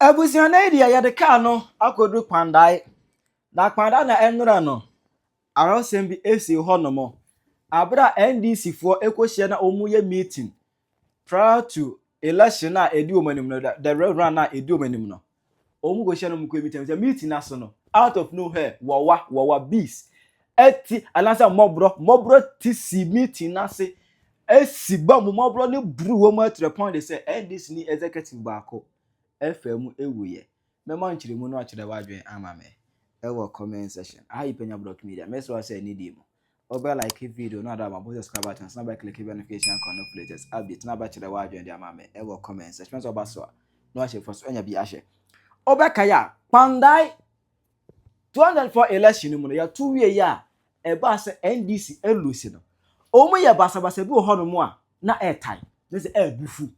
Abusiana dia ya de car no akodu Kpandai. Na Kpandai na enura no. Asem bi esi ho no mo. Abra NDC for ekohye na omuye meeting prior to election na edi omanim no the run na edi omanim no. Omu go hye no mko meeting na so no. Out of nowhere wawa bees. Eti alansa mobro tisi meeting na se esi bam mobro ne bru wo ma to the point they say NDC ni executive baako FM ewuye mema nchiremu no akire wadwen amame ewo comment section ayi Penyah block media me so say ni dim obe like video no ada ma subscribe button na ba click notification icon no latest update na ba kire wadwen de amame ewo comment section so ba so no ahye for so enya bi ahye obe kaya Kpandai 204 election mu no ya 2 year ya e ba se NDC elusi no omu ye basa bi ho no mu a na airtime na se bufu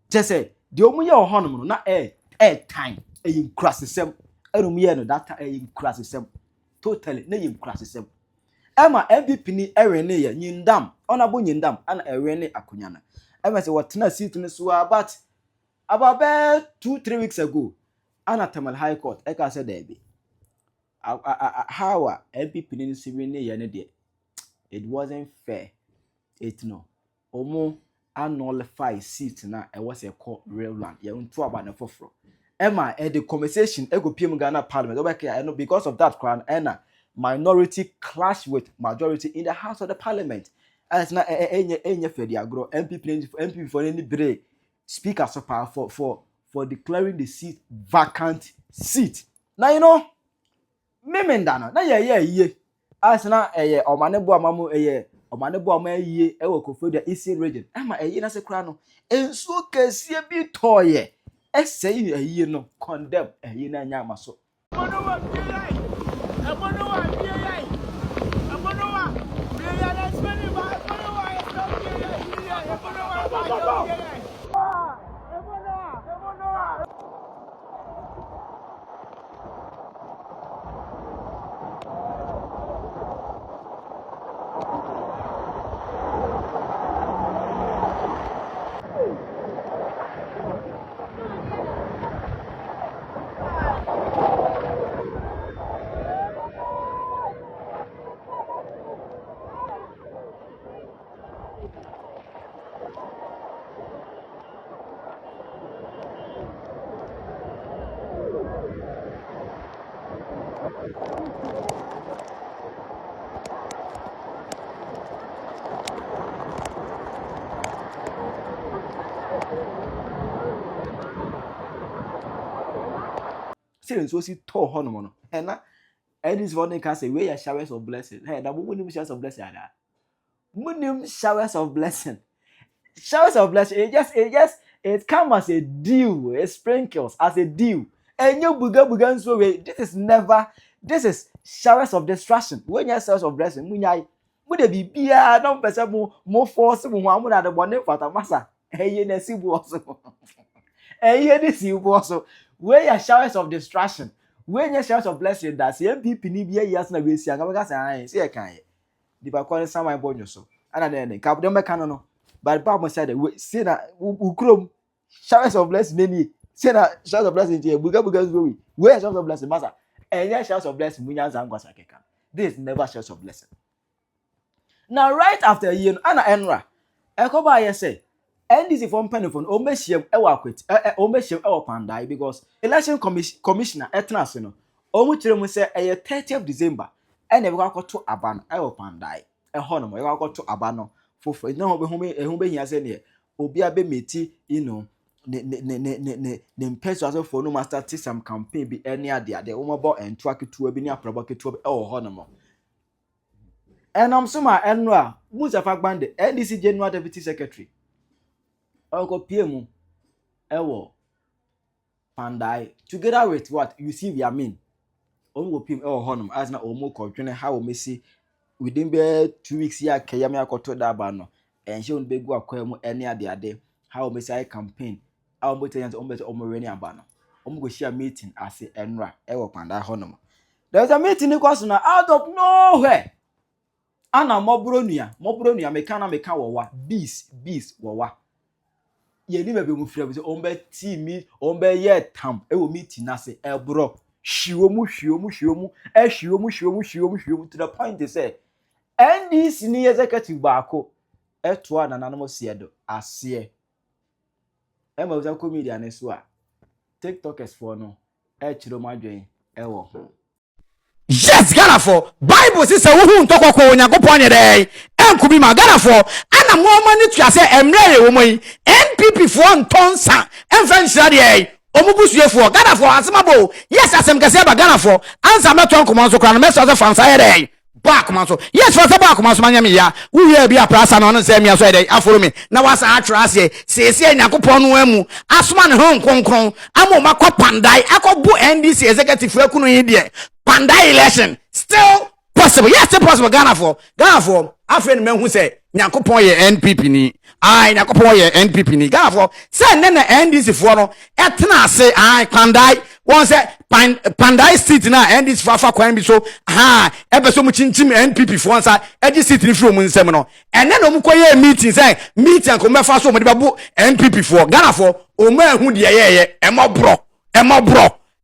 Jesse, the omuye ohonom no na time yin krasesem enumu ye no data yin krasesem totally na yin krasesem ema MVP ni ewene ye nyindam onabo nyindam ana ewene akonya na ema se wotena seat ni so but about 2-3 weeks ago ana Tamal High Court eka say there be how MVP ni siwene ye ne de it wasn't fair it no omo nullify seat na e was a court real land ya ntu aba na foforo ema the conversation ego pm Ghana parliament obeke I know because of that crown and minority clash with majority in the house of the parliament as na enye fedi agro MP for any break speaker so power for declaring the seat vacant seat now you know memenda na ye as na omanebo amamu omanebo amaye ewo Kofodia Eastern region ama na se kra no ensuo kasie bi toye esei no condemn na nya amaso Since so see to hono no na this morning can say where showers of blessing hey na munim showers of blessing ada munim showers of blessing it comes as a dew, it sprinkles as a dew and you buga so way this is showers of destruction when you showers of blessing munyai mu de bibia no pese mo force mo amu na de bone fata masa eye na sibu oso eye ni sibu oso where your showers of destruction when your showers of blessing that MPP ni bia yas na we si anga ka say say kan di ba kwa sama bonyo so ana de ka dem ka no but Bible said say na ukrom showers of blessing ni say na showers of blessing je buga zo where showers of blessing masa eye showers of blessing munya zangwa sakeka this is never showers of blessing. Now right after a year ana enra ekoba ye say NDC from Penyah o mehiem e wa kwet o mehiem e wa Kpandai because election commissioner etnase no o mu kire mu say e 30th December e na be kwakoto aba no e wa Kpandai e ho no mo e kwakoto aba no fofo na ho be hia say ne obi abe meti ne mpɛso for no master take some campaign bi any ade wo and track to bi ne aproba keto bi ho no mo enam so ma eno a Musafa Kpandai NDC General Deputy Secretary Uncle PM Kpandai together with what you see we are mean go PM honum as na omo kodwene how we see within be 2 weeks here kayame akoto da ba no enhye on be gu akwa mu any ade how we say campaign how we tell you omo reni aba no omo go share meeting as enra Kpandai honum there's a meeting because now out of nowhere ana mobro nua meka wowa bees wowa ye ni mebe mu fira bi ombe ti mi ombe ye tam wo meeting na se ebro hwiwo mu to the point they say NDC ni executive baako eto na nanom siedo ase ma uza comedian ne so a TikTokers for no chiro madwen ewo yes Ghana for Bible says who ntokoko Onyankopon ye dey enkubi ma Ghana for ana mo mani tua se emre wo moyi NPP for ntonsa emfa nhira dey omubusuefo Ghana for asemabo yes asem kase ba Ghana for ansa meton komanso kra no meso se fansa ye dey back manso yes for se back manso manya me ya wo ye bia prasa no se me so dey aforo me na wasa atrase se Nyankopon no amu asoma ne ho nkonkron amo makwa Kpandai akobu NDC executive akunu yi de Kpandai election still possible. Yes, still possible. Ghana for afren men who say Nyankopon ye NPP ni. Nyankopon ye NPP ni. Ghana for say na NDC for no etna say Kpandai won say Kpandai seat na NDC for afa kwan bi so ebe so mu chinchim NPP for say edi seat ni from nsem no. Ene no mu koye meeting say meeting ko mefa so mo de babu NPP for Ghana for o ma hu de ye emobro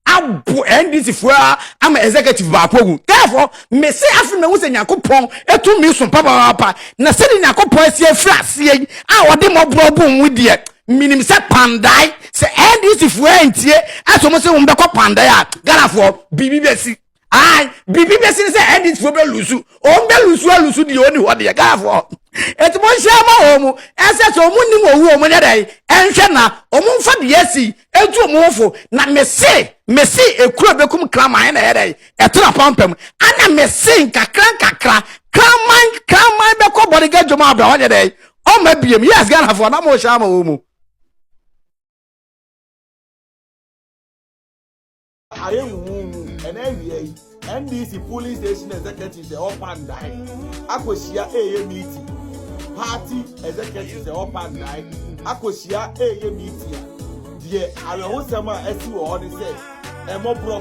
abu NDC for am executive baako therefore me say afi me wuse Nyankopon etu mi so papa na se Nyankopon sie frase a wode mobro bu nwudie minim se Kpandai se NDC for entie aso mo se wo be Kpandai a Ghana for bibi besi bibi besi se NDC for be lusu o be lusu di oni ho de Ghana for etimo nhia ma omu ese so mu nim owu omu ne dai enhwe na omu mfa de asi etu omufo na mesi ekuro bekum kraman na yedai etra pampam ana mesi kakra kraman beko bodyguard joma abra ho dai o ma biem yes Ghana for na mo hia ma omu NDC police station executive say Kpandai akosia meeting party executive say Kpandai akosia meeting die awo sema esi wo ho say emobro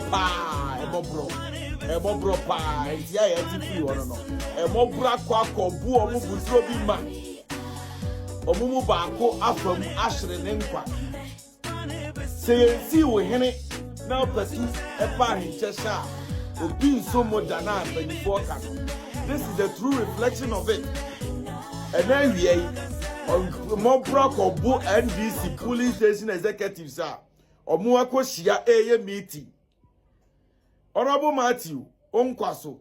pa ntia ye ti fi wo no emobro akobu omu busuro bi ma omumu baako afam ahre ne nkwa say si wo hene na patu epa hinchesha obi so modana before can. This is the true reflection of it. And then we more broke or bo NDC police station executives are or more koshia meeting. Honorable Matthew Onkwaso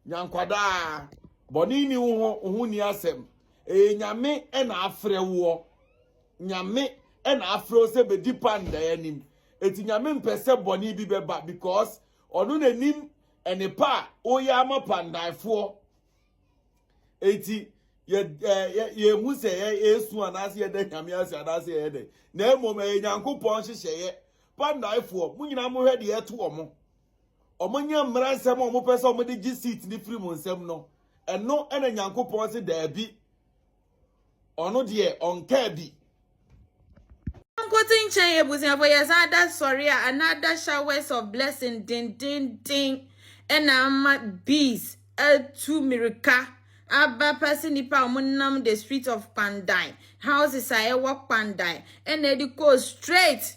Nyankwada Bonini Uhuni Asem Nyame and Afre war Nyame and Afro sebe dipanda enim. Eti Nyame mpese boni bi beba because onu nanim enipa oyama Kpandai for eti ye mu se esu anase ye de Nyame ase anase ye de na emom Nyankopon hyehye Kpandai for mu nyina mo hwede ye to omo nya mmara nsem omo pese omo de gi seat ni free mo nsem no eno ena Nyankopon se da bi ono de onka bi Quoting Chenya Busia for yes, sorry, another showers of blessing, ding, and I'm bees, 2 miracle. Abba person nipa omunam the street of Kpandai. Houses I walk Kpandai, and they go straight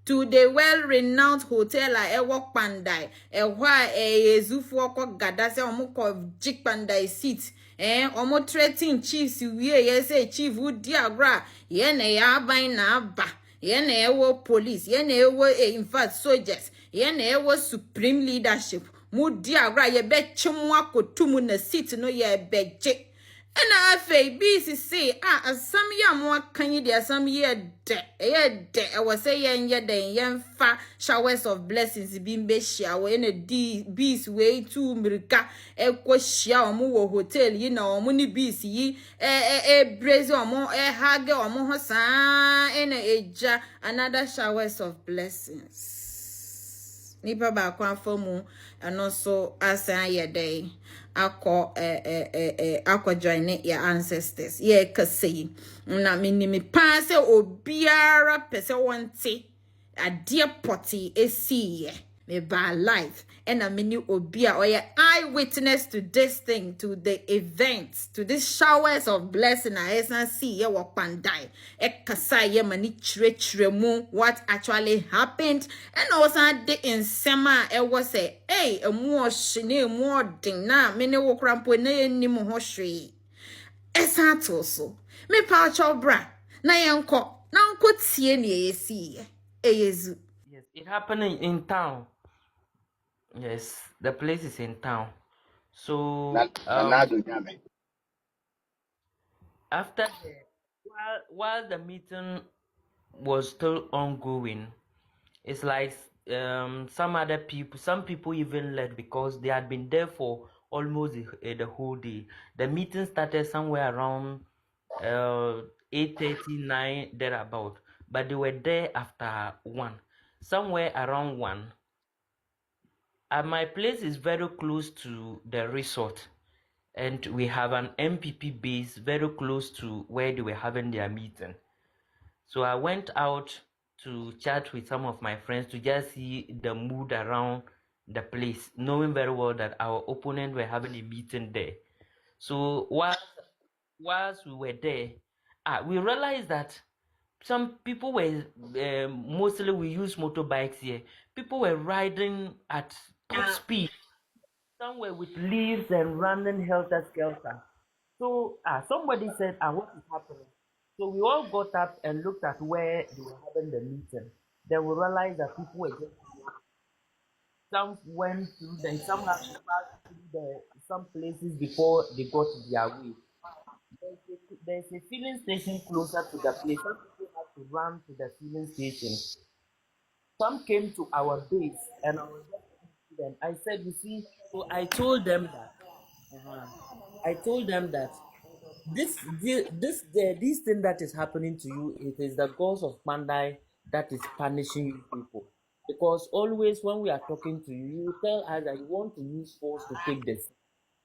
to the well-renowned hotel I walk Kpandai. Why a Zufu Gadase Omuko Jik Kpandai seat. Omo threatening chiefs we say chief would diagra yene ya bain na ba yene ewo police yene ewo in fact soldiers yene ewo supreme leadership mu diagra ye be chimwa kotumu na seat no ye beje na afei bisi say asam ya mo akan yi de asam ye de e was say ye den yemfa showers of blessings bi mbehia wo na di bis we tu mirika ekohia omo wo hotel yi na omo ni bis yi braze omo hage omo ho saa na eja another showers of blessings nipa ba kwa famu ano so asan ye den akọ akọ join your ancestors ye kase na me pa se obiara pese wonte ade poti esi ye me ba life and many obia or eyewitness to this thing, to the events, to these showers of blessing I see ye wa Kpandai ekasa ye mani chire mu what actually happened and also the insema e was say hey a more shine more ding na many wo krampo na ni mo ho hwe esato so me pa chobra na yenko na nko tie ne ye see ye eyezu. Yes, it happened in town. Yes, the place is in town. So after while the meeting was still ongoing, it's like some people even left because they had been there for almost the whole day. The meeting started somewhere around 8:39 thereabout, but they were there after 1, somewhere around 1. My place is very close to the resort, and we have an MPP base very close to where they were having their meeting. So I went out to chat with some of my friends to just see the mood around the place, knowing very well that our opponent were having a meeting there. So whilst we were there, we realized that some people were mostly we use motorbikes here. People were riding at top speed, some were with leaves and running helter skelter. So somebody said, what is happening? So we all got up and looked at where they were having the meeting. Then we realized that people were just some went through, then some had to pass through some places before they got their way. There's a filling station closer to the place. Some people had to run to the filling station. Some came to our base, and I was just asking them. I said, you see, so I told them that. I told them that this thing that is happening to you, it is the gods of Kpandai that is punishing you people. Because always when we are talking to you, you tell us that you want to use force to take this.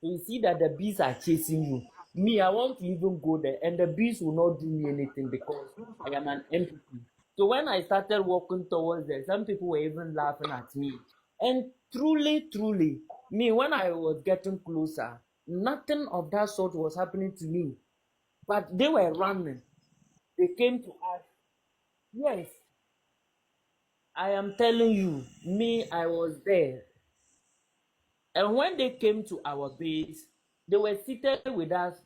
So you see that the bees are chasing you. Me, I want to even go there, and the bees will not do me anything because I am an MPP. So when I started walking towards there, some people were even laughing at me. And truly, me, when I was getting closer, nothing of that sort was happening to me. But they were running. They came to us. Yes, I am telling you, me, I was there. And when they came to our base, they were seated with us.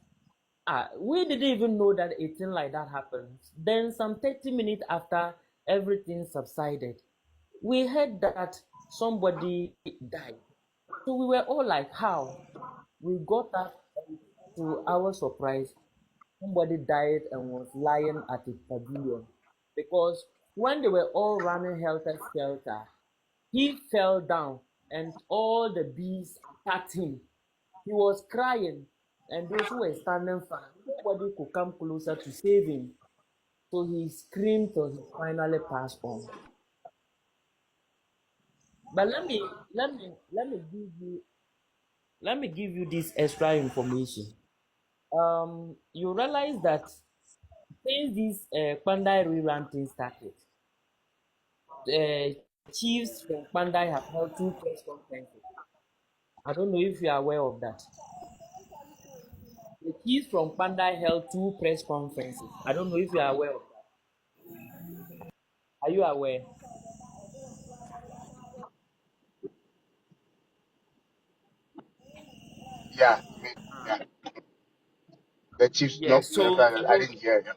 We didn't even know that a thing like that happened. Then some 30 minutes after everything subsided, we heard that somebody died. So we were all like, how? We got up, and to our surprise, somebody died and was lying at a pavilion. Because when they were all running helter skelter, he fell down and all the bees attacked him. He was crying, and those who were standing far, nobody could come closer to save him. So he screamed till he finally passed on. But let me give you this extra information. You realize that since this Kpandai rerun thing started, the chiefs from Kpandai have held 2 press conferences. I don't know if you are aware of that. The chiefs from Kpandai held 2 press conferences. I don't know if you are aware of that. Are you aware? The Chiefs, no, Yes. So I didn't hear you.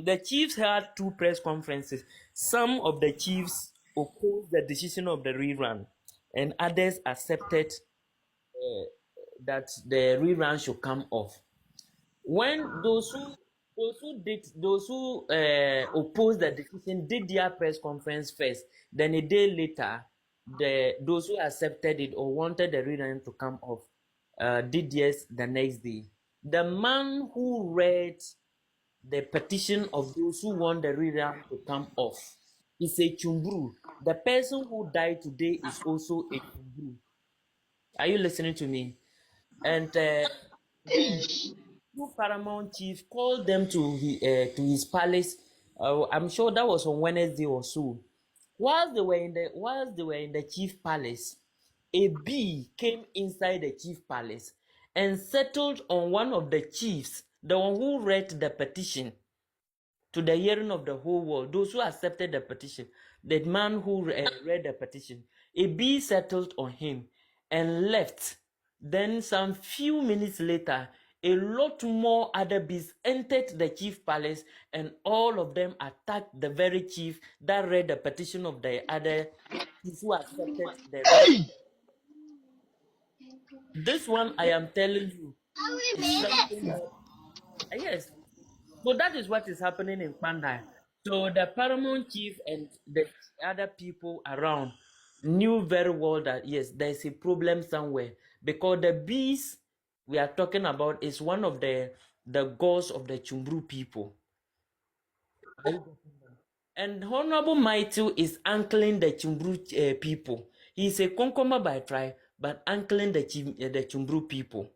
the chiefs had 2 press conferences. Some of the chiefs opposed the decision of the rerun, and others accepted that the rerun should come off. when those who opposed the decision did their press conference first, then a day later, those who accepted it or wanted the rerun to come off did yes the next day. The man who read the petition of those who want the rerun to come off is a chumbru. The person who died today is also a chumbru. Are you listening to me? And the two paramount chief called them to his palace. I'm sure that was on Wednesday or so. Whilst they were in the chief palace, a bee came inside the chief palace and settled on one of the chiefs, the one who read the petition to the hearing of the whole world, those who accepted the petition, the man who read the petition, a bee settled on him and left. Then, some few minutes later, a lot more other bees entered the chief palace, and all of them attacked the very chief that read the petition of the other chiefs who accepted the reading. This one, I am telling you, is something that, yes. So that is what is happening in Kpandai. So the paramount chief and the other people around knew very well that yes, there's a problem somewhere, because the bees we are talking about is one of the gods of the Chumbru people. And Honorable Mighty is uncling the Chumbru people. He is a Konkoma by tribe, but uncling the Chumbru people.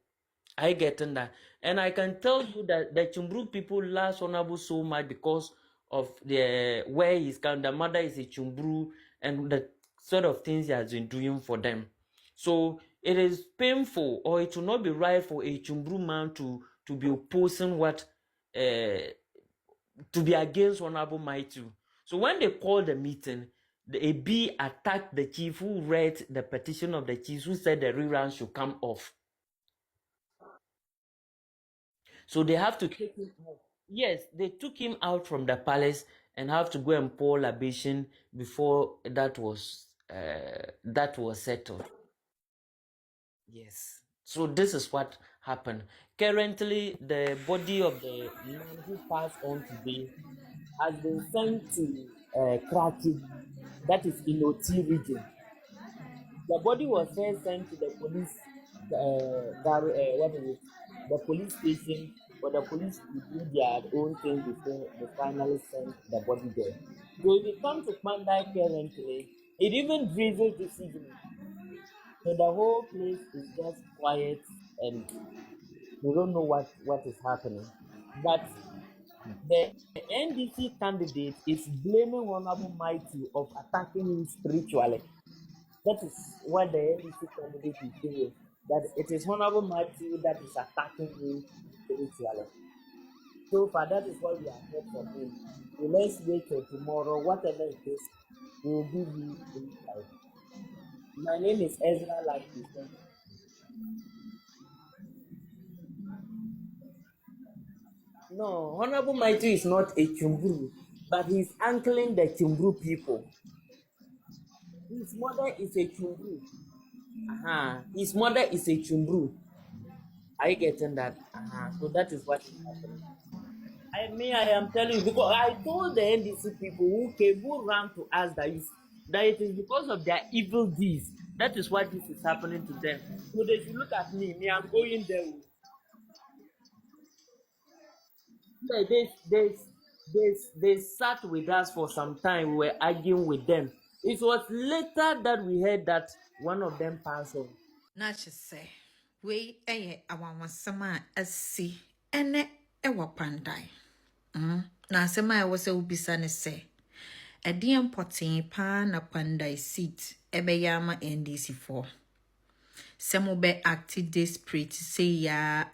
I getting that, and I can tell you that the Chumbru people love Honorable so much because of the where he's come. The mother is a Chumbru, and the sort of things he has been doing for them. So it is painful, or it will not be right for a Chumbru man to be opposing what to be against Honorable Mighty. So when they called the meeting, the AB attacked the chief who read the petition of the chiefs who said the rerun should come off. So they have to take him out. Yes, they took him out from the palace and have to go and pour libation before that was settled. Yes. So this is what happened. Currently, the body of the man who passed on today has been sent to Kraki, that is in Oti region. The body was first sent to the police, what is it? The police station, for the police to do their own thing before they finally sent the body there. So if you come to Kpandai currently, it even drizzled this evening. So the whole place is just quiet and we don't know what is happening. But the NDC candidate is blaming Honorable Mighty of attacking him spiritually. That is what the NDC candidate is saying. That it is Honorable Matthew that is attacking him spiritually. So far, that is what we have heard from him. So let's wait till tomorrow. Whatever it is, we will give you insight. My name is Ezra, like you said. No, Honorable Mighty is not a Chumburu, but he's uncling the Chumburu people. His mother is a Chumburu. His mother is a Chumburu. Are you getting that? So that is what is happening. I am telling you, because I told the NDC people who ran to us that it is because of their evil deeds. That is why this is happening to them. So they should look at me. I'm going there. They sat with us for some time. We were arguing with them. It was later that we heard that one of them passed on. Na say, we awamasama asi ene ewa Kpandai. Na asema ewa se ubisa ne se. Edi mpoten pa na Kpandai seat ebe yama NDC 4. Semo be acti desperate say ya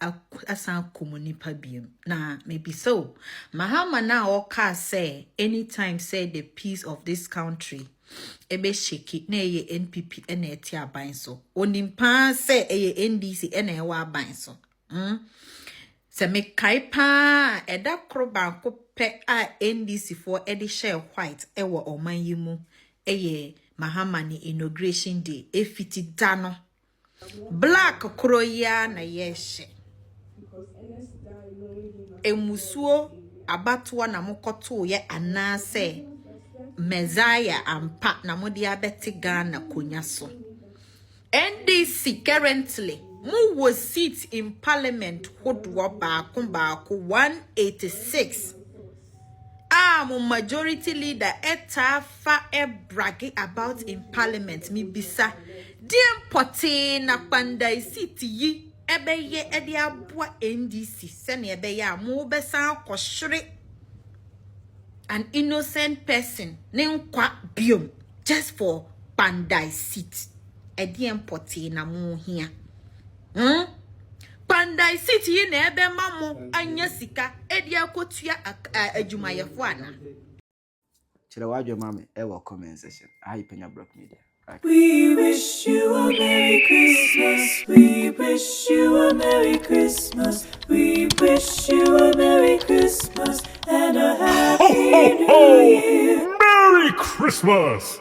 asan komunipa biem. Na maybe so. Mahama na oka say anytime say the peace of this country ebe shake na ye NPP ene eti aban so. Onimpa say eye NDC ene ewa aban so. Se me kaipa eda kroban ko pe a NDC for edi share white ewa oman yimu eye Mahama ni inauguration day efiti dano. Black kroya na yeshe. emusuo abatoa na mokoto ye anase Messiah ampa na modi abeti Ghana konya so. NDC currently mu was seat in parliament hodwo baako 186. Mo majority leader etafa bragging about in parliament mi bisa diem pote na Kpandai city yi ebeye ede aboa NDC se na ebeye mo besa akohwere an innocent person ne nkwa biom just for Kpandai seat ediem pote na mo hia Kpandai city na ebe mamo anya sika edi akotua adwumayefo ana Chira wadwe mame comment section. Penyah Block Media. We wish you a Merry Christmas. We wish you a Merry Christmas. We wish you a Merry Christmas and a Happy New Year. Merry Christmas!